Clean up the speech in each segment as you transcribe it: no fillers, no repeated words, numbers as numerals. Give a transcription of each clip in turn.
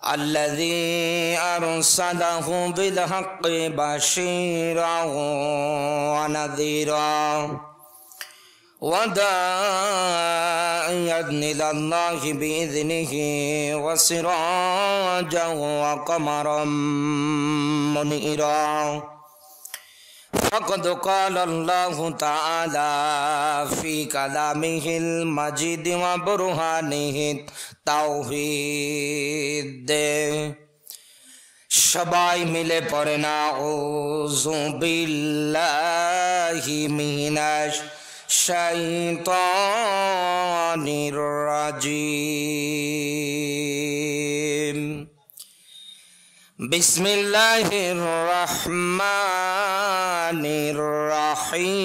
الذي أرسله بالحق بشيرا ونذيرا وداعيا إلى الله بإذنه وسراجا وقمرا منيرا فقد قال الله تعالى في كلامه المجيد وبرهانه التوحيد সবাই মিলে পড়েন আউযু বিল্লাহি মিনাশ শাইতানির রাজিম বিসমিল্লাহির রহমানির রহিম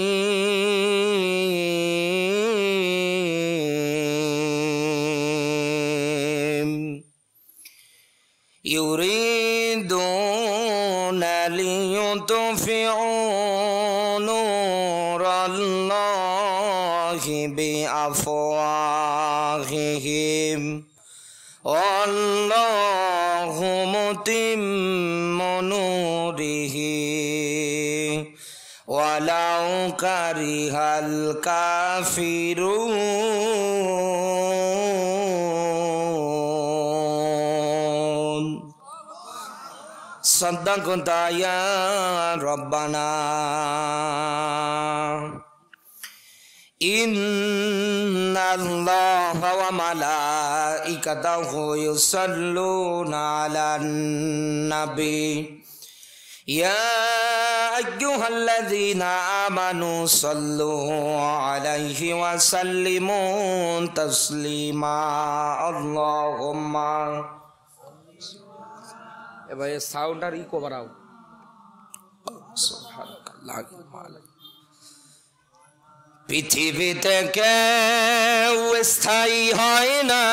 ইউরিদুনা লিইউতফিউ নূরাল্লাহি বিআফওয়াহিহিম আল্লাহু মুতিম্মু নূরিহি ওয়ালাউ কারিহাল কাফিরুন সাদাকাতা ইয়া রাব্বানা ইন্নাল্লাহা ওয়া মালাইকাতাহু ইউসাল্লুনা আলান নাবী ইয়া আইয়ুহাল্লাযীনা আমানু সাল্লু আলাইহি ওয়া সাল্লিমু তাসলিমা আল্লাহুম্মা এবারে সাউন্ড আর ইকো বাড়াও সুবহানাল্লাহ। পৃথিবীতে কেউ স্থায়ী হয় না,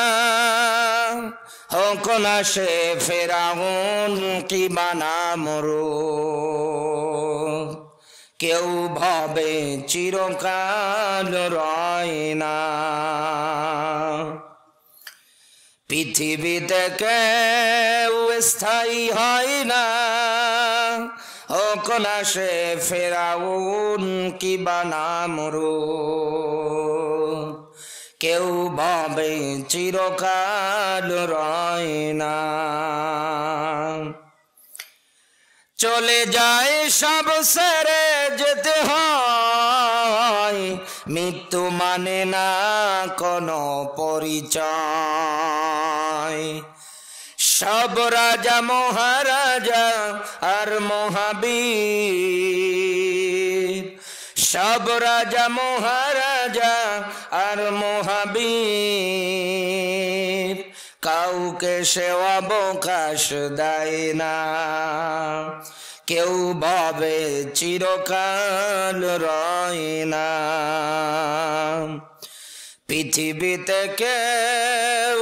হোক না সে ফেরাউন কিংবা নমরুদ, কেউ ভাবে চিরকাল রয় না। পৃথিবীতে কেউ স্থায়ী হয় না, হোক না সে ফেরাউন কিংবা নমরুদ, কেউ ভাবে চিরকাল রয় না। চলে যায় সব ছেড়ে যেতে হয়, মৃত্যু মানে না কোনো পরিচয়। সব রাজা মহারাজা আর মহাবীর, সব রাজা মহারাজা আর মহাবীর, কাউকে সে অবকাশ দেয় না। কেউ ভাবে চিরকাল রয় না। পৃথিবীতে কেউ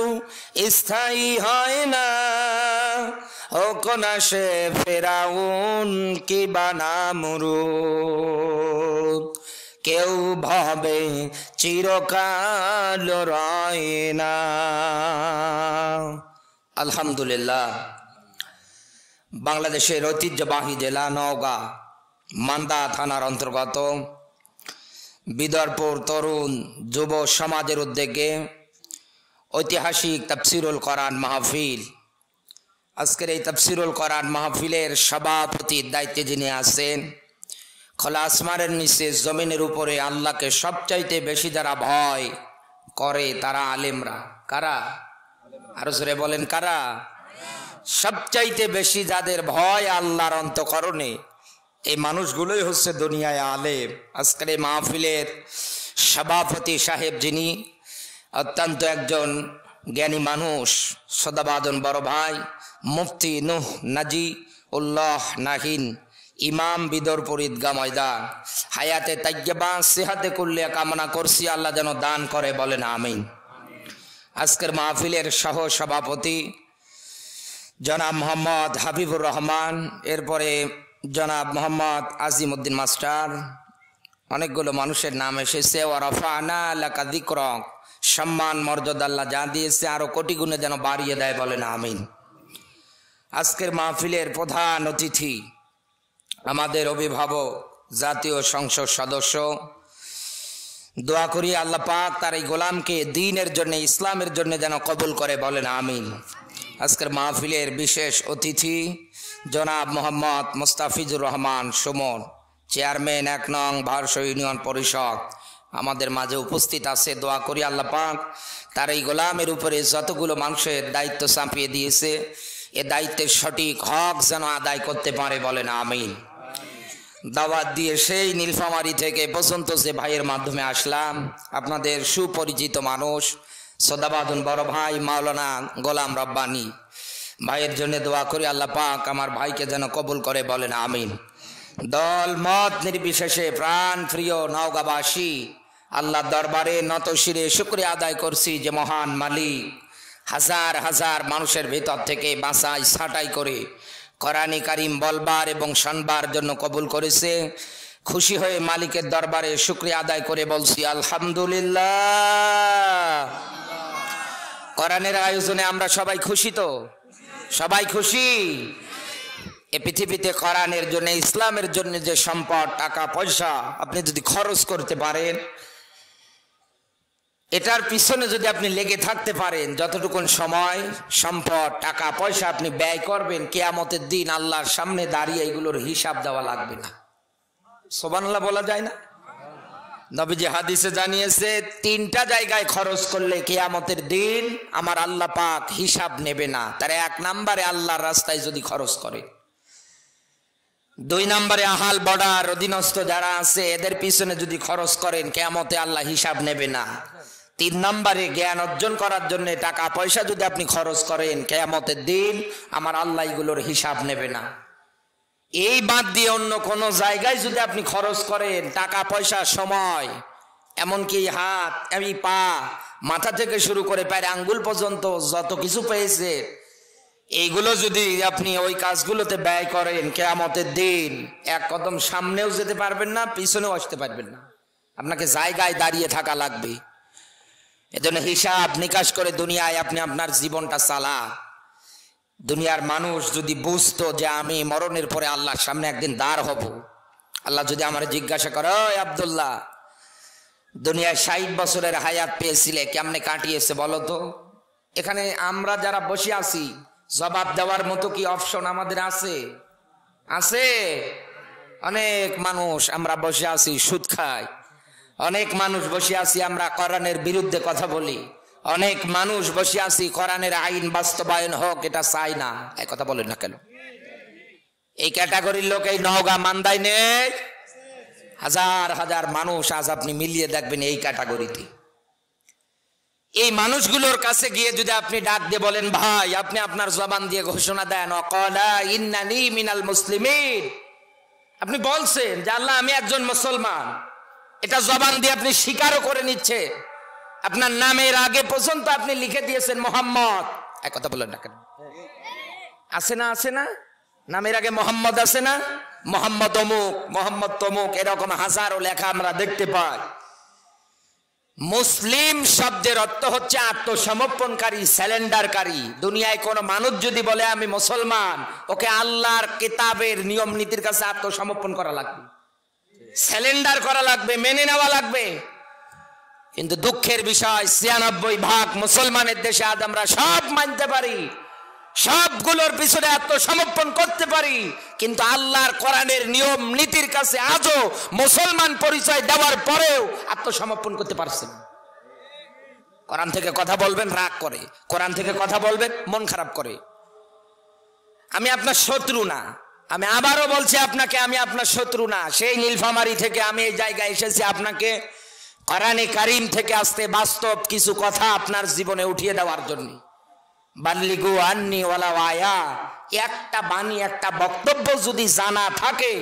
স্থায়ী হয় না, হোক না সে ফেরাউন কিংবা নমরুদ, কেউ ভাবে চিরকাল রয় না। আলহামদুলিল্লাহ, বাংলাদেশের ঐতিহ্যবাহী জেলা নওগাঁ মান্দা থানার অন্তর্গত বিদরপুর তরুণ যুব সমাজের উদ্যোগে ঐতিহাসিক তাফসিরুল কোরআন মাহফিল। আজকের এই তাফসিরুল কোরআন মাহফিলের সভাপতির দায়িত্বে যিনি আছেন, খোলা আসমানের নিচে জমিনের উপরে আল্লাহকে সবচাইতে বেশি যারা ভয় করে তারা আলেমরা। কারা? আরো জোরে বলেন কারা? সবচাইতে বেশি যাদের ভয় আল্লাহর অন্তঃকরণে, এই মানুষগুলোই হচ্ছে দুনিয়ায় আলেম। আজকের এই মাহফিলের সভাপতি সাহেব যিনি অত্যন্ত একজন জ্ঞানী মানুষ, সদাবাদন বড় ভাই মুফতি নূহ নাজি উল্লাহ নাহিন, ইমাম বিদরপুর ঈদগাহ ময়দান, হায়াতে তাইয়্যিবা সিহাতে কুল্লিয়া কামনা করছি, আল্লাহ যেন দান করে, বলেন আমিন। আজকের মাহফিলের সহ সভাপতি জনাব মোহাম্মদ হাবিবুর রহমান, এরপরে জনাব মোহাম্মদ আজিমউদ্দিন মাস্টার, অনেকগুলো মানুষের নাম এসেছে। ওয়া রাফা'না লাকা যিকরাক, সম্মান মর্যাদা আল্লাহ যা দিয়েছে আরো কোটি গুণে যেন বাড়িয়ে দেয়, বলেন আমিন। আজকের মাহফিলের প্রধান অতিথি আমাদের অভিভাবক, জাতীয় সংসদ সদস্য। দোয়া করি আল্লাহ পাক তার এই গোলামকে দ্বীনের জন্য, ইসলামের জন্য যেন কবুল করে, বলেন আমিন। আজকের মাহফিলের বিশেষ অতিথি জনাব মোহাম্মদ মুস্তাফিজুর রহমান সুমন, চেয়ারম্যান ১ নং ভারসা ইউনিয়ন পরিষদ আমাদের মাঝে উপস্থিত আছে। দোয়া করি আল্লাহ পাক তার এই গোলামের উপরে যতগুলো মানুষের দায়িত্ব চাপিয়ে দিয়েছে এ দায়িত্বের সঠিক হক যেন আদায় করতে পারে, বলেন আমিন। দাওয়াত দিয়ে সেই নীলফামারী থেকে পর্যন্ত যে ভাইয়ের মাধ্যমে আসলাম, আপনাদের সুপরিচিত মানুষ সদাবাদুন বড় ভাই মাওলানা গোলাম রব্বানী ভাইয়ের জন্য দোয়া করি আল্লাহ পাক আমার ভাইকে যেন কবুল করে, বলেন আমিন। দল মত নির্বিশেষে প্রাণ প্রিয় নওগাঁবাসী আল্লাহ দরবারে নত শিরে শুকরিয়া আদায় করছি যে মহান মালিক হাজার হাজার মানুষের ভিতর থেকে বাছাই ছাঁটাই করে কোরআনে কারিম বলবার এবং শুনবার জন্য কবুল করেছে। খুশি হয়ে মালিকের দরবারে শুকরিয়া আদায় করে বলছি আলহামদুলিল্লাহ। কোরআনের আয়োজনে আমরা সবাই খুশি তো? সবাই খুশি? এ পৃথিবীতে কোরআনের জন্য, ইসলামের জন্য যে সম্পদ টাকা পয়সা আপনি যদি খরচ করতে পারেন, এটার পিছনে যদি আপনি লেগে থাকতে পারেন, যতটুকুন সময় সম্পদ টাকা পয়সা আপনি ব্যয় করবেন, কিয়ামতের দিন আল্লাহর সামনে দাঁড়িয়ে এগুলোর হিসাব দেওয়া লাগবে না। সুবহানাল্লাহ বলা যায় না? নবীজি হাদিসে জানিয়েছে 3টা জায়গায় খরচ করলে কিয়ামতের দিন আমার আল্লাহ পাক হিসাব নেবে না। তার 1 নম্বরে আল্লাহর রাস্তায় যদি খরচ করে, 2 নম্বরে আহাল বর্ডার অধীনস্থ যারা আছে এদের পিছনে যদি খরচ করেন কিয়ামতে আল্লাহ হিসাব নেবে না। 3 নম্বরে জ্ঞান অর্জন করার জন্য টাকা পয়সা যদি আপনি খরচ করেন কিয়ামতের দিন আমার আল্লাহ এগুলোর হিসাব নেবে না। এই বাদ দিয়ে অন্য কোন জায়গায় যদি আপনি খরচ করেন টাকা পয়সা, সময়, এমনকি হাত, এই পা, মাথা থেকে শুরু করে পায়ের আঙ্গুল পর্যন্ত যত কিছু পেয়েছে এইগুলো যদি আপনি ওই কাজগুলোতে ব্যয় করেন কিয়ামতের দিন 1 কদম সামনেও যেতে পারবেন না, পিছনেও আসতে পারবেন না। আপনাকে জায়গায় দাঁড়িয়ে থাকা লাগবে। এজন্য হিসাব নিকাশ করে দুনিয়ায় আপনি আপনার জীবনটা চালা। দুনিয়ার মানুষ যদি বুঝতো যে আমি মরণের পরে আল্লাহর সামনে একদিন দাঁড় হব, আল্লাহ যদি আমার জিজ্ঞাসা করে, ওই আব্দুল্লাহ দুনিয়ায় 60 বছরের হায়াত পেয়েছিলে, কেমনে কাটিয়েছে বলো তো? এখানে আমরা যারা বসে আছি জবাব দেওয়ার মতো কি অপশন আমাদের আছে? আছে? অনেক মানুষ আমরা বসে আছি সুদ খাই, অনেক মানুষ বসে আছি আমরা কোরআনের বিরুদ্ধে কথা বলি, অনেক মানুষ বসে আছি কোরআনের আইন বাস্তবায়ন হোক এটা চাই না। এই কথা বলেন না কেন? এই ক্যাটাগরির লোক এই নওগাঁ মান্দায় নেই? হাজার হাজার মানুষ আজ আপনি মিলিয়ে দেখবেন এই ক্যাটাগরিতে। এই মানুষগুলোর কাছে গিয়ে যদি আপনি ডাক দিয়ে বলেন, ভাই আপনি আপনার জবান দিয়ে ঘোষণা দেন ওয়াকালা ইন্নানি মিনাল মুসলিমিন, আপনি বলছেন যে আল্লাহ আমি একজন মুসলমান, এটা জবান দিয়ে আপনি স্বীকারও করে নিচ্ছে, আপনার নামের আগে পর্যন্ত আপনি লিখে দিয়েছেন মোহাম্মদ। এক কথা বলেন না কেন? আছে না? আছে না? নামের আগে মোহাম্মদ আছে না? মোহাম্মদ অমুক, মোহাম্মদ তমুক, এরকম হাজারো লেখা আমরা দেখতে পাই। মুসলিম শব্দের অর্থ হচ্ছে আত্মসমর্পণকারী, স্যালেন্ডারকারী। দুনিয়ায় কোন মানুষ যদি বলে আমি মুসলমান, ওকে আল্লাহর কিতাবের নিয়ম নীতির কাছে আত্মসমর্পণ করা লাগবে, স্যালেন্ডার করা লাগবে, মেনে নেওয়া লাগবে। কিন্তু দুঃখের বিষয় ৯৬% মুসলমানের দেশে আজ আমরা সব মানতে পারি, সবগুলোর পিছনে আত্মসমর্পণ করতে পারি, কিন্তু আল্লাহর কোরআনের নিয়ম নীতির কাছে আজও মুসলমান পরিচয় দেওয়ার পরেও আত্মসমর্পণ করতে পারছেন। কোরআন থেকে কথা বলবেন রাগ করে, কোরআন থেকে কথা বলবেন মন খারাপ করে। আমি আপনার শত্রু না, আমি আবারও বলছি আপনাকে, আমি আপনার শত্রু না। সেই নীলফামারী থেকে আমি এই জায়গায় এসেছি আপনাকে কোরআনে কারিম থেকে আসতে বাস্তব কিছু কথা আপনার জীবনে উঠিয়ে দেওয়ার জন্য। বাল্লিগু আন্নি ওয়ালাউ আয়া, একটা বাণী একটা বক্তব্য যদি জানা থাকে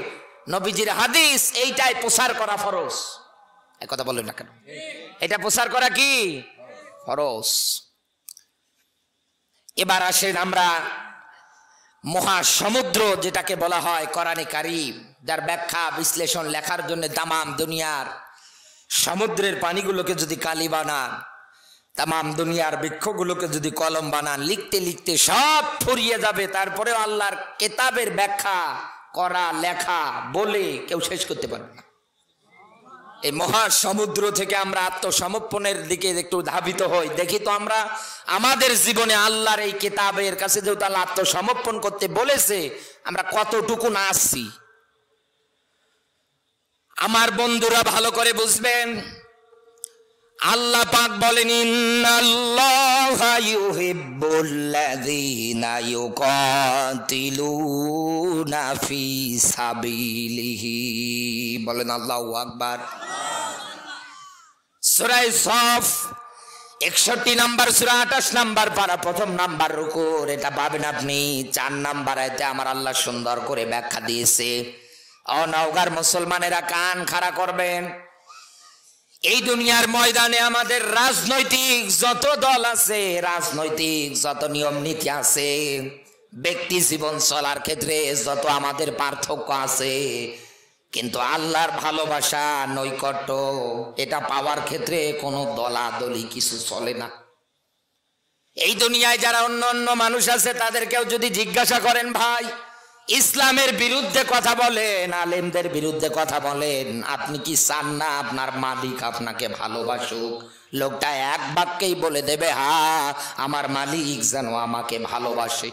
নবীজির হাদিস এইটাই প্রচার করা ফরজ। এই কথা বলেন না কেন? এটা প্রচার করা কি ফরজ। এবার আসেন আমরা মহাসমুদ্র যেটাকে বলা হয় কোরআনে কারিম, যার ব্যাখ্যা বিশ্লেষণ লেখার জন্য তামাম দুনিয়ার সমুদ্রের পানিগুলোকে যদি কালি বানান, তাম দুনিয়ার বৃক্ষগুলোকে যদি কলম বানান, লিখতে লিখতে সব ফুরিয়ে যাবে, তারপরেও আল্লাহর কেতাবের ব্যাখ্যা করা, লেখা, বলে কেউ শেষ করতে পারবে না। এই মহাসমুদ্র থেকে আমরা আত্মসমর্পণের দিকে একটু ধাবিত হই, দেখি তো আমরা আমাদের জীবনে আল্লাহর এই কেতাবের কাছে যেহেতু আল্লাহ আত্মসমর্পণ করতে বলেছে, আমরা কতটুকু না আসছি। আমার বন্ধুরা ভালো করে বুঝবেন, আল্লাহ পাক বলেন ইন্নাল্লাহা ইউহিব্বুল্লাযীনা ইউকাতিলুনা ফি সাবিলিহি। বলেন আল্লাহু আকবার। সূরা সফ 61 নম্বর সূরা 28 নম্বর পারা 1ম নাম্বার রুকু, এটা পাবেন আপনি 4 নাম্বার আয়াতে আমার আল্লাহ সুন্দর করে ব্যাখ্যা দিয়েছে। নওগাঁর মুসলমানেরা কান খাড়া করবেন। এই দুনিয়ার ময়দানে আমাদের রাজনৈতিক যত দল আছে, রাজনৈতিক যত নিয়ম নীতি আছে, ব্যক্তি জীবন চলার ক্ষেত্রে যত আমাদের পার্থক্য আছে, কিন্তু আল্লাহর ভালোবাসা, নৈকট্য, এটা পাওয়ার ক্ষেত্রে কোনো দলাদলি কিছু চলে না। এই দুনিয়ায় যারা অন্য অন্য মানুষ আছে তাদেরকেও যদি জিজ্ঞাসা করেন, ভাই ইসলামের বিরুদ্ধে কথা বলেন, আলেমদের বিরুদ্ধে কথা বলেন, আপনি কি চান না আপনার মালিক আপনাকে ভালোবাসুক? লোকটা এক বাক্যেই বলে দেবে, হ্যাঁ আমার মালিক যেন আমাকে ভালোবাসে।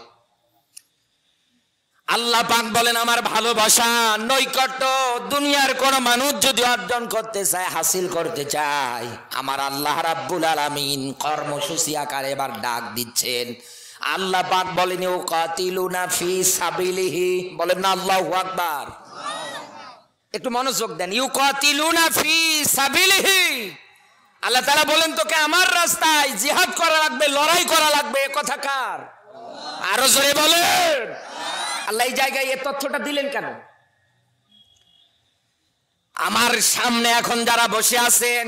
আল্লাহ পাক বলেন আমার ভালোবাসা, নৈকট্য দুনিয়ার কোন মানুষ যদি অর্জন করতে চায়, হাসিল করতে চায়, আমার আল্লাহ রাব্বুল আলামিন কর্মসূচি আকারে এবার ডাক দিচ্ছেন। আল্লাহ পাক বলেন ইউকাতিলুনা ফি সাবিলিহি। বলেন না আল্লাহু আকবার। একটু মনোযোগ দেন, ইউকাতিলুনা ফি সাবিলিহি। আল্লাহ তাআলা বলেন তোকে আমার রাস্তায় জিহাদ করা লাগবে, লড়াই করা লাগবে। এ কথা কার? আরো জোরে বলেন। আল্লাহ এই জায়গায় এই তথ্যটা দিলেন কেন? আমার সামনে এখন যারা বসে আছেন,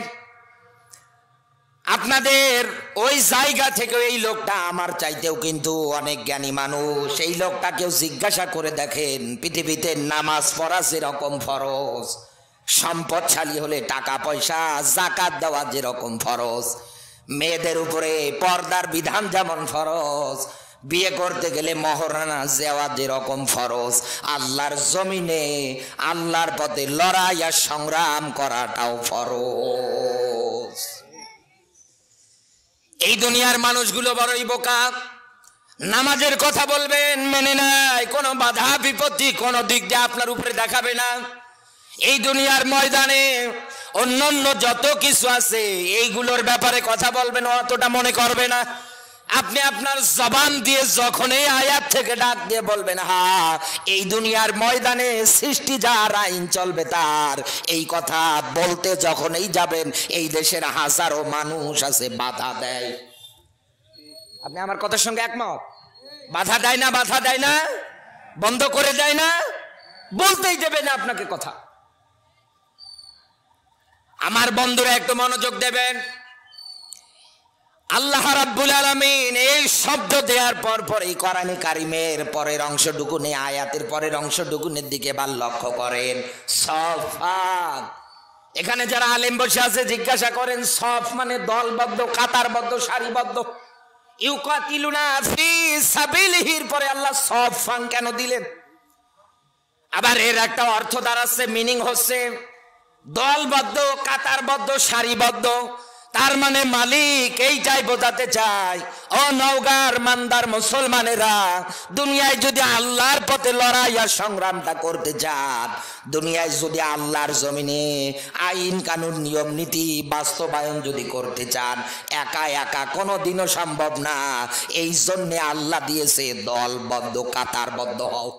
আপনাদের ওই জায়গা থেকে এই লোকটা আমার চাইতেও কিন্তু অনেক জ্ঞানী মানুষ। এই লোকটাকেও জিজ্ঞাসা করে দেখেন, পৃথিবীতে নামাজ পড়া যেরকম ফরজ, সম্পদশালী হলে টাকা পয়সা যাকাত দেওয়া যেরকম ফরজ, মেয়েদের উপরে পর্দার বিধান যেমন ফরজ, বিয়ে করতে গেলে মহরানা দেওয়া যেরকম ফরজ, আল্লাহর জমিনে আল্লাহর পথে লড়াই আর সংগ্রাম করাটাও ফরজ। এই দুনিয়ার মানুষগুলো বড়ই বোকা। নামাজের কথা বলবেন, মেনে নাই, কোনো বাধা বিপত্তি কোনো দিক দিয়ে আপনার উপরে দেখাবে না। এই দুনিয়ার ময়দানে অন্যান্য যত কিছু আছে এইগুলোর ব্যাপারে কথা বলবেন, অতটা মনে করবে না। আপনি আপনার জবান দিয়ে যখন এই আয়াত থেকে ডাক দিয়ে বলবেন, হ্যাঁ এই দুনিয়ার ময়দানে সৃষ্টি যার, আইন চলবে তার, এই কথা বলতে যখনই যাবেন, এই দেশের হাজারো মানুষ আছে বাধা দেয়। আপনি আমার কথার সঙ্গে একমত? বাধা দেয় না? বাধা দেয় না? বন্ধ করে দেয় না? বলতেই দেবে না আপনাকে কথা। আমার বন্ধুরা একটু মনোযোগ দেবেন। আল্লাহ রাব্বুল আলামিন এই শব্দ দেওয়ার পর এই কোরআনে কারিমের পরের অংশটুকু নিয়ে, আয়াতের পরের অংশটুকুনের দিকে এবার লক্ষ্য করেন। সফাত, এখানে যারা আলেম বসে আছে জিজ্ঞাসা করেন, সফ মানে দলবদ্ধ, কাতারবদ্ধ, সারিবদ্ধ। ইউকাতিলুনা ফি সাবিলিহির পরে আল্লাহ সফান কেন দিলেন? আবার এর একটা অর্থ দাঁড়াচ্ছে, মিনিং হচ্ছে দলবদ্ধ, কাতারবদ্ধ, সারিবদ্ধ। তার মানে মালিক এইটাই বোঝাতে চায়, ও নওগাঁর মানদার মুসলমানেরা, দুনিয়ায় যদি আল্লাহর পথে লড়াই আর সংগ্রামটা করতে চান, দুনিয়ায় যদি আল্লাহর জমিনে আইন কানুন নিয়ম নীতি বাস্তবায়ন যদি করতে চান, একা একা কোনোদিনও সম্ভব না। এই জন্যে আল্লাহ দিয়েছে দলবদ্ধ, কাতারবদ্ধ হও।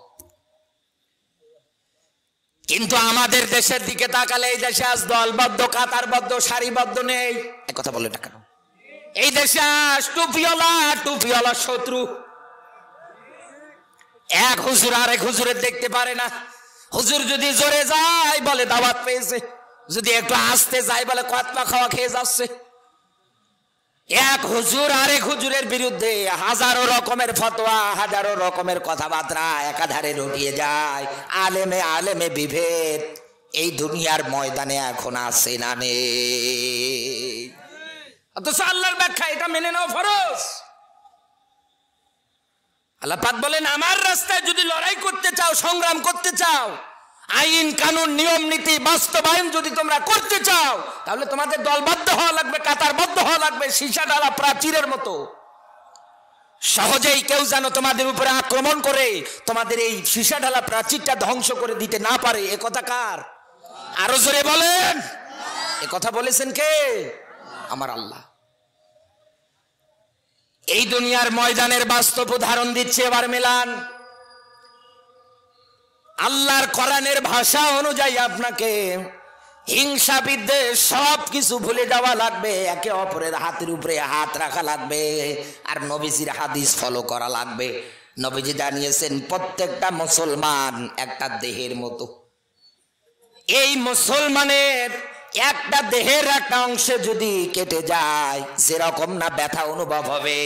কিন্তু আমাদের দেশের দিকে তাকালে এই দেশে আজ দলবদ্ধ, কাতারবদ্ধ, সারিবদ্ধ নেই। এক কথা বলে না কেন? এই দেশে আজ টুপিওয়ালা শত্রু। এক হুজুর আরেক হুজুরের দেখতে পারে না। হুজুর যদি জোরে যায় বলে দাওয়াত পেয়েছে, যদি একটু আসতে যায় বলে কতলা খাওয়া খেয়ে যাচ্ছে। এক হুজুর আরেক হুজুরের বিরুদ্ধে হাজারো রকমের ফতোয়া, হাজারো রকমের কথাবার্তা একাধারে রটিয়ে যায়। আলেমে আলেমে বিভেদ এই দুনিয়ার ময়দানে এখন আছে না নেই? অথচ আল্লাহর ব্যাখ্যা এটা মেনে নেওয়া ফরজ। আল্লাহ পাক বলেন, আমার রাস্তায় যদি লড়াই করতে চাও, সংগ্রাম করতে চাও, আইন কানুন নিয়ম নীতি বাস্তবায়ন যদি তোমরা করতে চাও, তাহলে তোমাদের দলবদ্ধ হওয়া লাগবে, কাতারবদ্ধ হওয়া লাগবে, সীসা ঢালা প্রাচীরের মতো। সহজেই কেউ যেন তোমাদের উপরে আক্রমণ করে তোমাদের এই সীসা ঢালা প্রাচীরটা ধ্বংস করে দিতে না পারে। এ কথা কার? আরো জোরে বলেন। এ কথা বলেছেন কে? আমার আল্লাহ। এই দুনিয়ার ময়দানের বাস্তব উদাহরণ দিচ্ছে, এবার মেলান। আল্লাহর কোরআনের ভাষা অনুযায়ী আপনাকে হিংসা বিদ্বেষ সব কিছু ভুলে যাওয়া লাগবে, একে অপরের হাতের উপরে হাত রাখা লাগবে, আর নবীজির হাদিস ফলো করা লাগবে। নবীজি জানিয়েছেন প্রত্যেকটা মুসলমান একটা দেহের মতো। এই মুসলমানের একটা দেহের একটা অংশে যদি কেটে যায়, যেরকম না ব্যথা অনুভব হবে,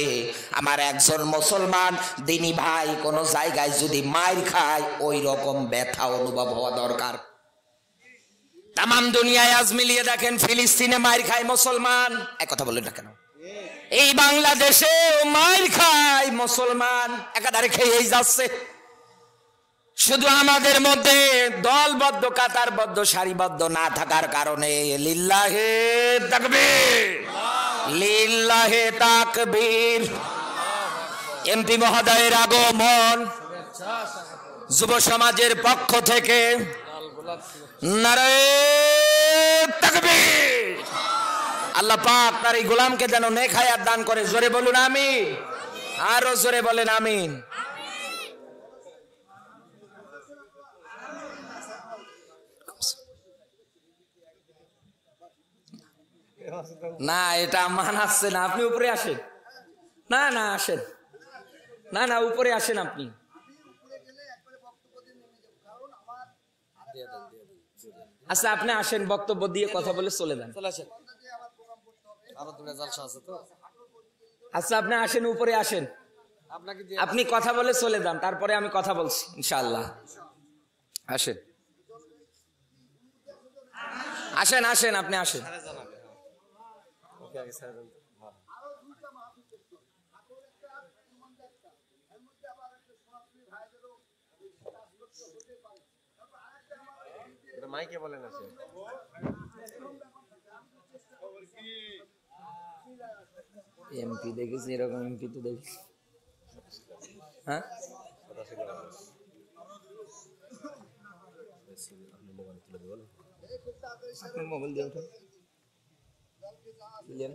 আমার একজন মুসলমান দিনী ভাই কোনো জায়গায় যদি মার খায়, ওই রকম ব্যথা অনুভব হওয়া দরকার। তাম দুনিয়ায় আজ মিলিয়ে দেখেন, ফিলিস্তিনে মার খায় মুসলমান, এক কথা বলেন না কেন? এই বাংলাদেশে মার খায় মুসলমান, একাধারে খেয়েই যাচ্ছে। শুধু আমাদের মধ্যে দলবদ্ধ কাতারবদ্ধ সারিবদ্ধ না থাকার কারণে লিল্লাহে তাকবীর, লিল্লাহে তাকবীর। এমপি মহোদয়ের আগমন, যুব সমাজের পক্ষ থেকে নারায়ে তাকবীর। আল্লাহ পাক তার এই গোলামকে যেন নেক হায়াত দান করে। জোরে বলুন আমিন, আরো জোরে বলেন আমিন। না, এটা মানাচ্ছে না। আপনি উপরে আসেন। না না আসেন, না না উপরে আসেন আপনি। আচ্ছা আপনি আসেন, বক্তব্য দিয়ে কথা বলে চলে যান। আচ্ছা আপনি আসেন, উপরে আসেন, আপনি কথা বলে চলে যান, তারপরে আমি কথা বলছি ইনশাআল্লাহ। আসেন আসেন আসেন, আপনি আসেন। মাইকে বলেন আছে। এমপি দেখেছি, এরকম এমপি তো দেখি। হ্যাঁ মোবাইল দিয়ে উঠুন। দিলেন